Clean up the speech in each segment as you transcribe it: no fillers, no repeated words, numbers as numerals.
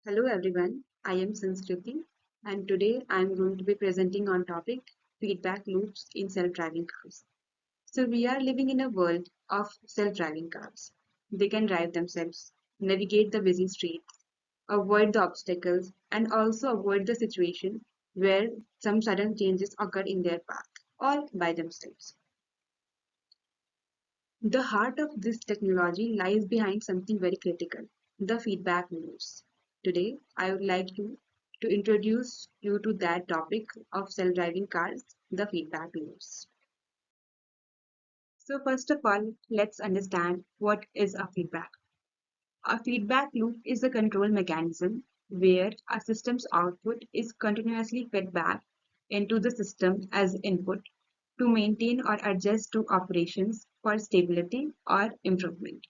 Hello everyone, I am Sanskriti and today I am going to be presenting on topic feedback loops in self-driving cars. So we are living in a world of self-driving cars. They can drive themselves, navigate the busy streets, avoid the obstacles and also avoid the situation where some sudden changes occur in their path all by themselves. The heart of this technology lies behind something very critical, the feedback loops. Today, I would like to introduce you to that topic of self-driving cars, the feedback loops. So first of all, let's understand what is a feedback. A feedback loop is a control mechanism where a system's output is continuously fed back into the system as input to maintain or adjust to operations for stability or improvement.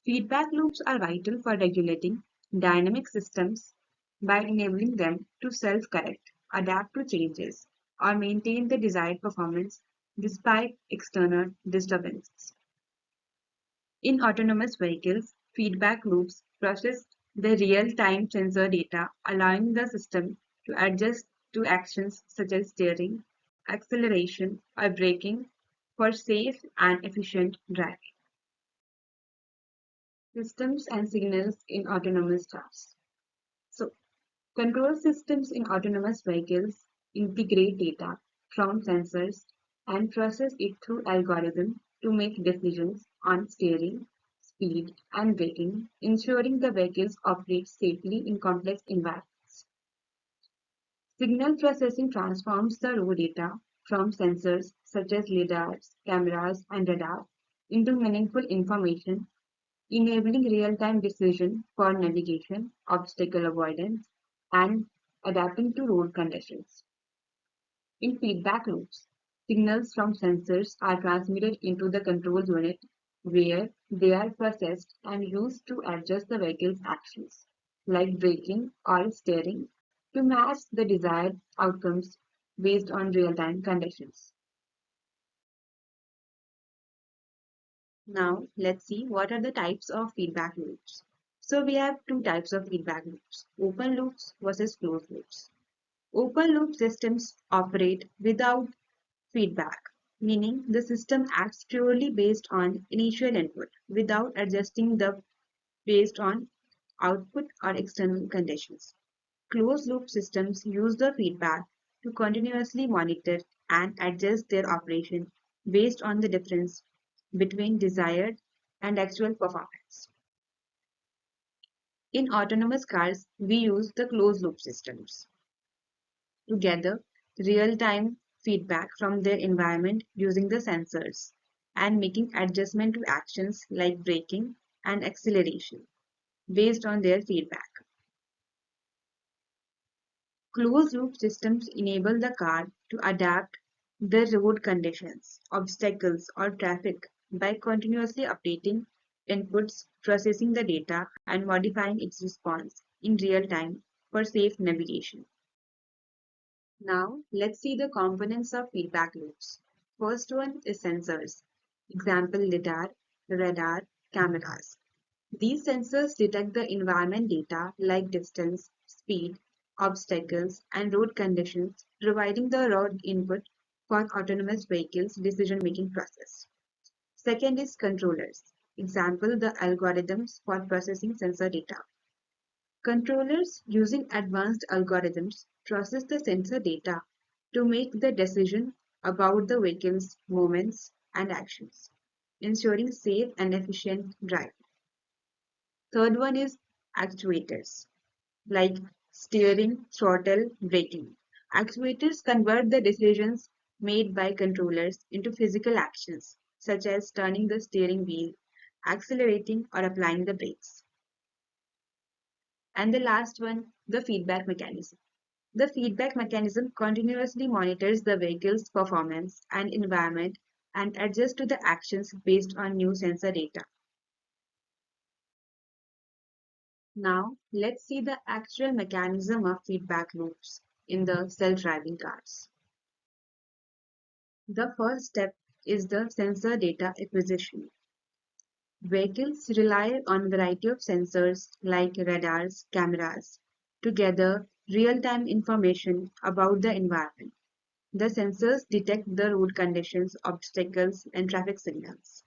Feedback loops are vital for regulating dynamic systems by enabling them to self-correct, adapt to changes, or maintain the desired performance despite external disturbances. In autonomous vehicles, feedback loops process the real-time sensor data, allowing the system to adjust to actions such as steering, acceleration, or braking for safe and efficient driving. Systems and signals in autonomous cars. So, control systems in autonomous vehicles integrate data from sensors and process it through algorithms to make decisions on steering, speed, and braking, ensuring the vehicles operate safely in complex environments. Signal processing transforms the raw data from sensors such as lidars, cameras, and radar into meaningful information enabling real-time decision for navigation, obstacle avoidance, and adapting to road conditions. In feedback loops, signals from sensors are transmitted into the control unit where they are processed and used to adjust the vehicle's actions, like braking or steering, to match the desired outcomes based on real-time conditions. Now, let's see what are the types of feedback loops. So we have two types of feedback loops, open loops versus closed loops. Open loop systems operate without feedback, meaning the system acts purely based on initial input without adjusting the based on output or external conditions. Closed loop systems use the feedback to continuously monitor and adjust their operation based on the difference between desired and actual performance. In autonomous cars, we use the closed loop systems to gather real-time feedback from their environment using the sensors and making adjustment to actions like braking and acceleration based on their feedback. Closed-loop systems enable the car to adapt the road conditions, obstacles, or traffic by continuously updating inputs, processing the data, and modifying its response in real time for safe navigation. Now, let's see the components of feedback loops. First one is sensors. Example lidar, radar, cameras. These sensors detect the environment data like distance, speed, obstacles, and road conditions, providing the raw input for autonomous vehicles' decision-making process. Second is controllers. Example, the algorithms for processing sensor data. Controllers using advanced algorithms process the sensor data to make the decision about the vehicle's movements and actions, ensuring safe and efficient driving. Third one is actuators, like steering, throttle, braking. Actuators convert the decisions made by controllers into physical actions, such as turning the steering wheel, accelerating, or applying the brakes. And the last one, the feedback mechanism. The feedback mechanism continuously monitors the vehicle's performance and environment and adjusts to the actions based on new sensor data. Now, let's see the actual mechanism of feedback loops in the self-driving cars. The first step is the sensor data acquisition. Vehicles rely on a variety of sensors like radars, cameras, to gather real-time information about the environment. The sensors detect the road conditions, obstacles, and traffic signals.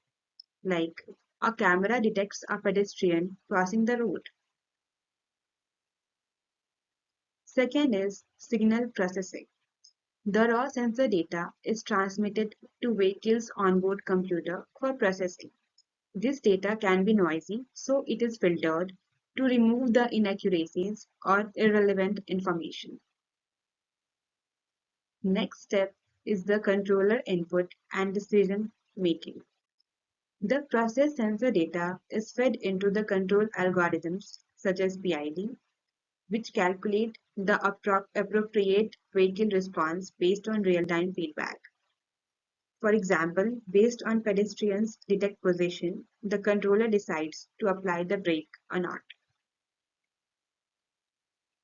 Like a camera detects a pedestrian crossing the road. Second is signal processing. The raw sensor data is transmitted to vehicle's onboard computer for processing. This data can be noisy, so it is filtered to remove the inaccuracies or irrelevant information. Next step is the controller input and decision making. The processed sensor data is fed into the control algorithms such as PID, which calculate the appropriate vehicle response based on real-time feedback. For example, based on pedestrians' detect position, the controller decides to apply the brake or not.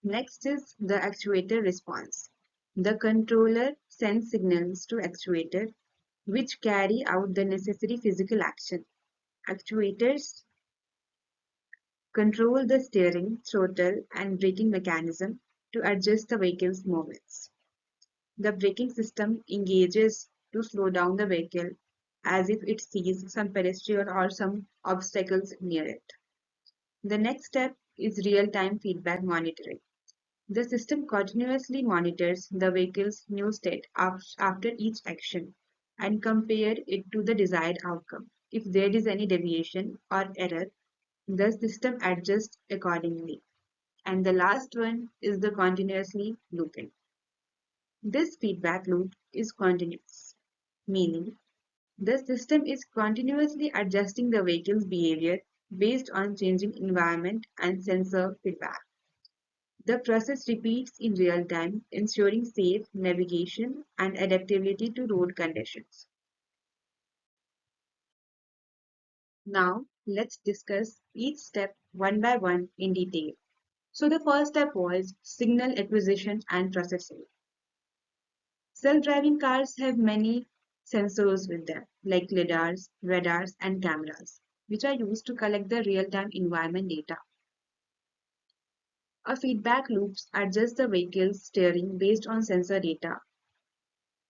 Next is the actuator response. The controller sends signals to actuator which carry out the necessary physical action. Actuators control the steering, throttle, and braking mechanism to adjust the vehicle's movements. The braking system engages to slow down the vehicle as if it sees some pedestrian or some obstacles near it. The next step is real-time feedback monitoring. The system continuously monitors the vehicle's new state after each action and compare it to the desired outcome. If there is any deviation or error, the system adjusts accordingly. And the last one is the continuously looping. This feedback loop is continuous, meaning the system is continuously adjusting the vehicle's behavior based on changing environment and sensor feedback. The process repeats in real time, ensuring safe navigation and adaptability to road conditions. Now, let's discuss each step one by one in detail. So, the first step was signal acquisition and processing. Self-driving cars have many sensors with them, like lidars, radars, and cameras, which are used to collect the real-time environment data. A feedback loops adjust the vehicle's steering based on sensor data.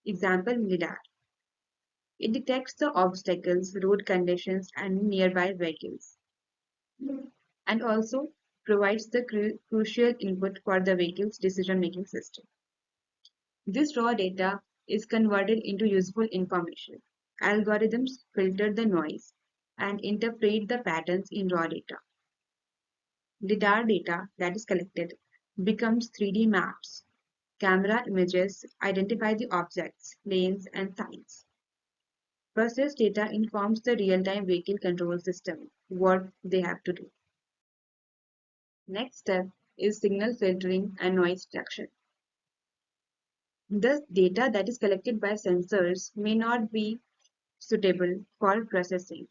Example lidar. It detects the obstacles, road conditions, and nearby vehicles, and also provides the crucial input for the vehicle's decision-making system. This raw data is converted into useful information. Algorithms filter the noise and interpret the patterns in raw data. LiDAR data that is collected becomes 3D maps. Camera images identify the objects, lanes, and signs. Processed data informs the real-time vehicle control system what they have to do. Next step is signal filtering and noise reduction. The data that is collected by sensors may not be suitable for processing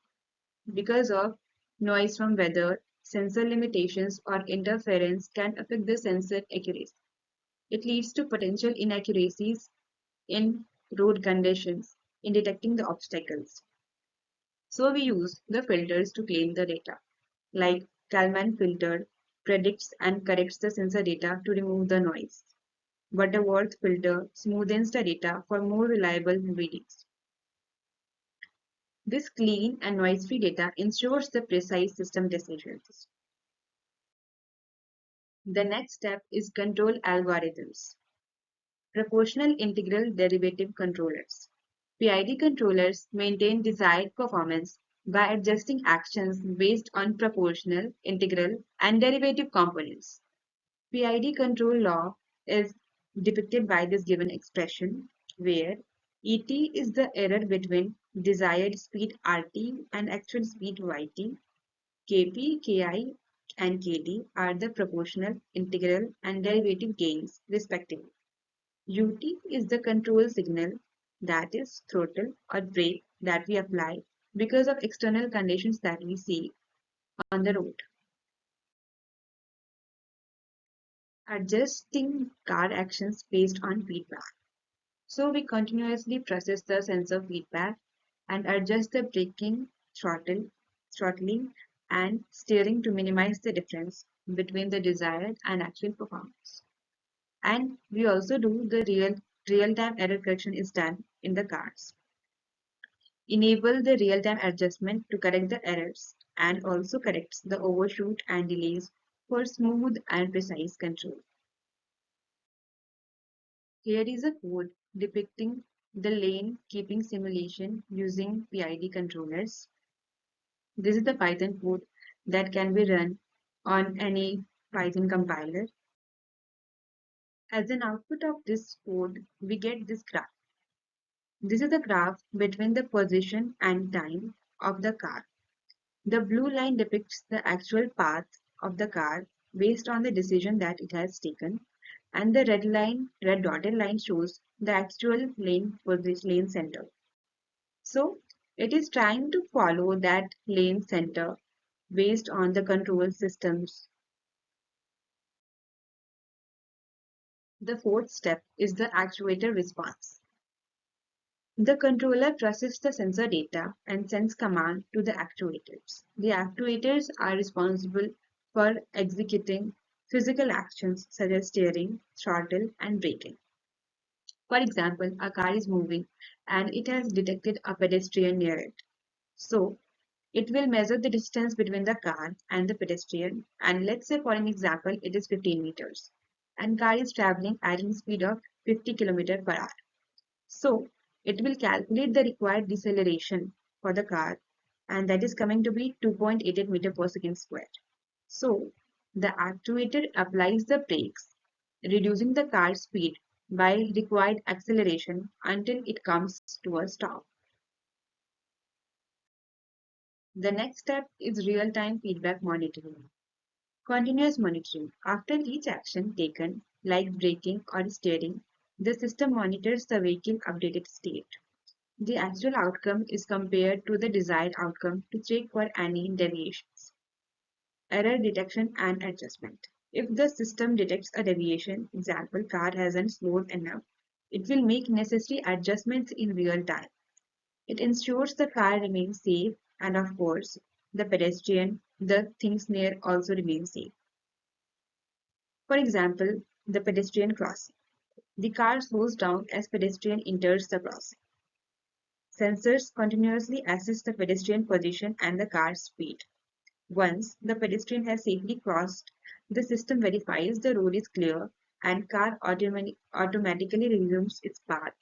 because of noise from weather, sensor limitations, or interference can affect the sensor accuracy. It leads to potential inaccuracies in road conditions in detecting the obstacles. So we use the filters to clean the data, like Kalman filter predicts and corrects the sensor data to remove the noise. Butterworth filter smoothens the data for more reliable readings. This clean and noise-free data ensures the precise system decisions. The next step is control algorithms. Proportional integral derivative controllers. PID controllers maintain desired performance by adjusting actions based on proportional, integral, and derivative components. PID control law is depicted by this given expression, where ET is the error between desired speed RT and actual speed YT. Kp, Ki, and Kd are the proportional, integral, and derivative gains, respectively. Ut is the control signal, that is throttle or brake that we apply because of external conditions that we see on the road. Adjusting car actions based on feedback. So we continuously process the sensor feedback and adjust the braking, throttling, and steering to minimize the difference between the desired and actual performance. And we also do the real-time error correction is done in the cards. Enable the real-time adjustment to correct the errors and also corrects the overshoot and delays for smooth and precise control. Here is a code depicting the lane keeping simulation using PID controllers. This is the Python code that can be run on any Python compiler. As an output of this code, we get this graph. This is the graph between the position and time of the car. The blue line depicts the actual path of the car based on the decision that it has taken, and the red dotted line shows the actual lane center. So it is trying to follow that lane center based on the control systems. The fourth step is the actuator response. The controller processes the sensor data and sends command to the actuators. The actuators are responsible for executing physical actions such as steering, throttle, and braking. For example, a car is moving and it has detected a pedestrian near it. So, it will measure the distance between the car and the pedestrian, and let's say for an example it is 15 meters and car is traveling at a speed of 50 km per hour. So it will calculate the required deceleration for the car, and that is coming to be 2.88 meter per second square. So the actuator applies the brakes, reducing the car's speed by required acceleration until it comes to a stop. The next step is real-time feedback monitoring. Continuous monitoring. After each action taken, like braking or steering, the system monitors the vehicle updated state. The actual outcome is compared to the desired outcome to check for any deviations. Error detection and adjustment. If the system detects a deviation, example car hasn't slowed enough, it will make necessary adjustments in real time. It ensures the car remains safe and of course the pedestrian, the things near also remain safe. For example, the pedestrian crossing. The car slows down as pedestrian enters the crossing. Sensors continuously assess the pedestrian position and the car's speed. Once the pedestrian has safely crossed, the system verifies the road is clear and car automatically resumes its path,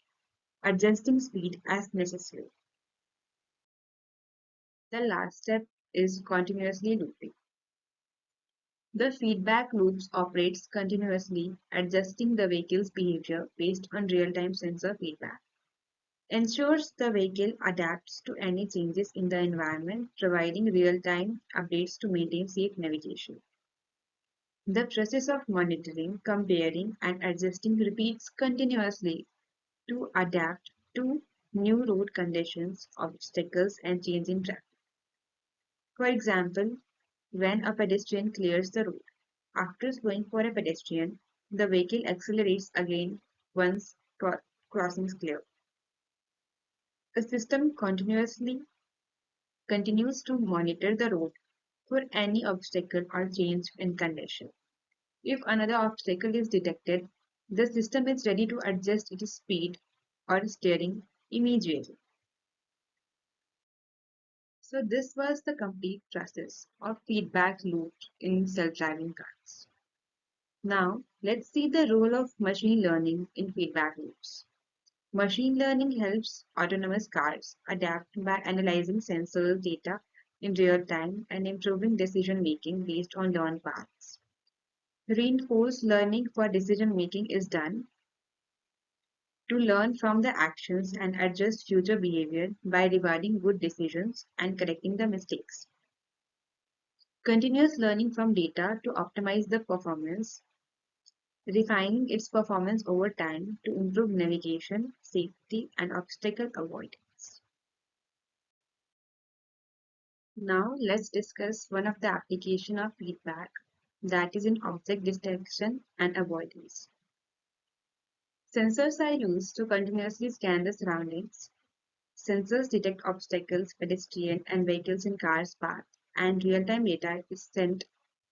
adjusting speed as necessary. The last step is continuously looping. The feedback loops operates continuously, adjusting the vehicle's behavior based on real-time sensor feedback. Ensures the vehicle adapts to any changes in the environment, providing real-time updates to maintain safe navigation. The process of monitoring, comparing, and adjusting repeats continuously to adapt to new road conditions, obstacles, and change in traffic. For example, when a pedestrian clears the road. After slowing for a pedestrian, the vehicle accelerates again once crossing is clear. The system continues to monitor the road for any obstacle or change in condition. If another obstacle is detected, the system is ready to adjust its speed or steering immediately. So this was the complete process of feedback loop in self-driving cars. Now let's see the role of machine learning in feedback loops. Machine learning helps autonomous cars adapt by analyzing sensor data in real time and improving decision making based on learned paths. Reinforced learning for decision making is done to learn from the actions and adjust future behavior by rewarding good decisions and correcting the mistakes. Continuous learning from data to optimize the performance, refining its performance over time to improve navigation, safety, and obstacle avoidance. Now let's discuss one of the application of feedback, that is in object detection and avoidance. Sensors are used to continuously scan the surroundings. Sensors detect obstacles, pedestrians, and vehicles in cars' path, and real-time data is sent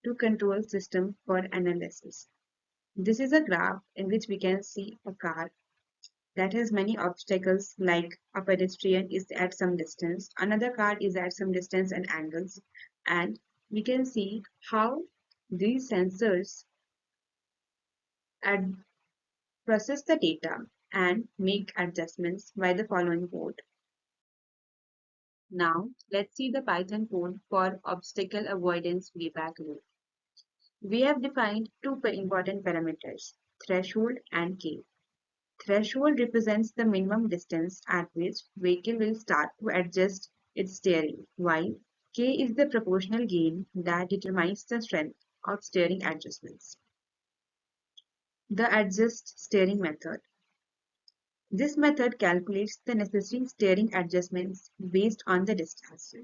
to control system for analysis. This is a graph in which we can see a car that has many obstacles, like a pedestrian is at some distance, another car is at some distance and angles, and we can see how these sensors ad- process the data and make adjustments by the following code. Now, let's see the Python code for obstacle avoidance feedback loop. We have defined two important parameters, threshold and k. Threshold represents the minimum distance at which vehicle will start to adjust its steering, while k is the proportional gain that determines the strength of steering adjustments. The adjust steering method. This method calculates the necessary steering adjustments based on the distance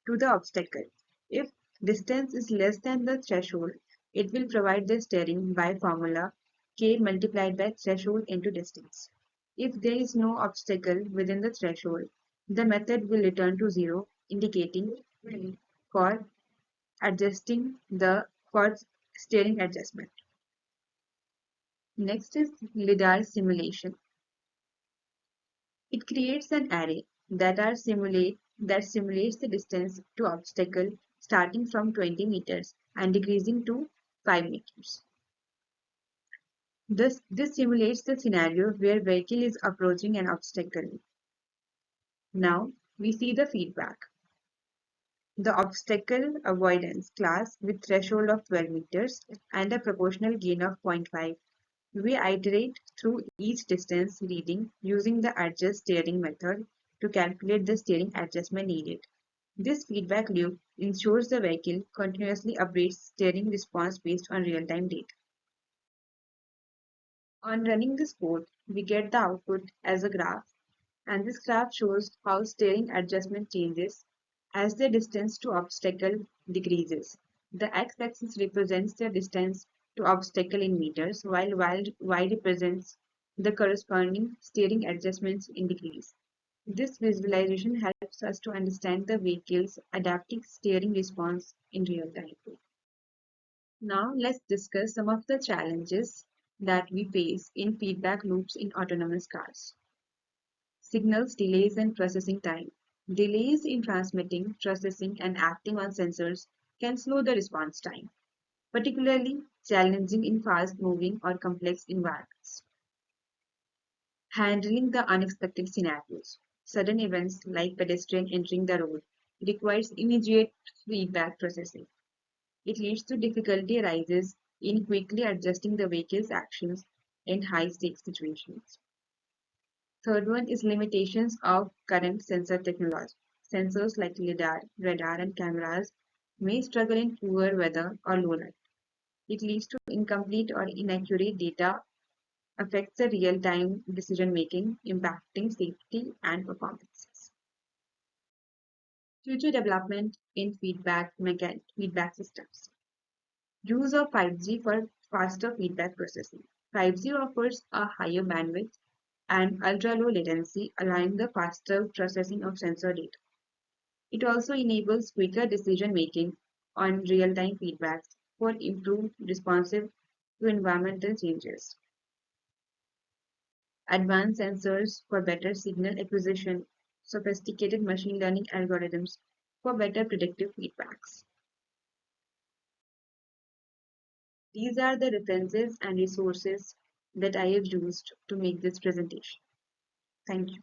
to the obstacle. If distance is less than the threshold, it will provide the steering by formula k multiplied by threshold into distance. If there is no obstacle within the threshold, the method will return to zero, indicating for adjusting the for steering adjustment. Next is LiDAR simulation. It creates an array that simulates the distance to obstacle starting from 20 meters and decreasing to 5 meters. This simulates the scenario where vehicle is approaching an obstacle. Now we see the feedback. The obstacle avoidance class with threshold of 12 meters and a proportional gain of 0.5. We iterate through each distance reading using the adjust steering method to calculate the steering adjustment needed. This feedback loop ensures the vehicle continuously updates steering response based on real-time data. On running this code, we get the output as a graph, and this graph shows how steering adjustment changes as the distance to obstacle decreases. The x-axis represents the distance to obstacle in meters, while y represents the corresponding steering adjustments in degrees. This visualization helps us to understand the vehicle's adaptive steering response in real time. Now let's discuss some of the challenges that we face in feedback loops in autonomous cars. Signals delays and processing time. Delays in transmitting, processing, and acting on sensors can slow the response time, particularly challenging in fast-moving or complex environments. Handling the unexpected scenarios. Sudden events like pedestrian entering the road requires immediate feedback processing. It leads to difficulty arises in quickly adjusting the vehicle's actions in high-stakes situations. Third one is limitations of current sensor technology. Sensors like LiDAR, radar, and cameras may struggle in poor weather or low light. It leads to incomplete or inaccurate data, affects the real-time decision-making, impacting safety and performance. Future development in feedback systems. Use of 5G for faster feedback processing. 5G offers a higher bandwidth and ultra-low latency, allowing the faster processing of sensor data. It also enables quicker decision-making on real-time feedbacks for improved responsive to environmental changes. Advanced sensors for better signal acquisition, sophisticated machine learning algorithms for better predictive feedbacks. These are the references and resources that I have used to make this presentation. Thank you.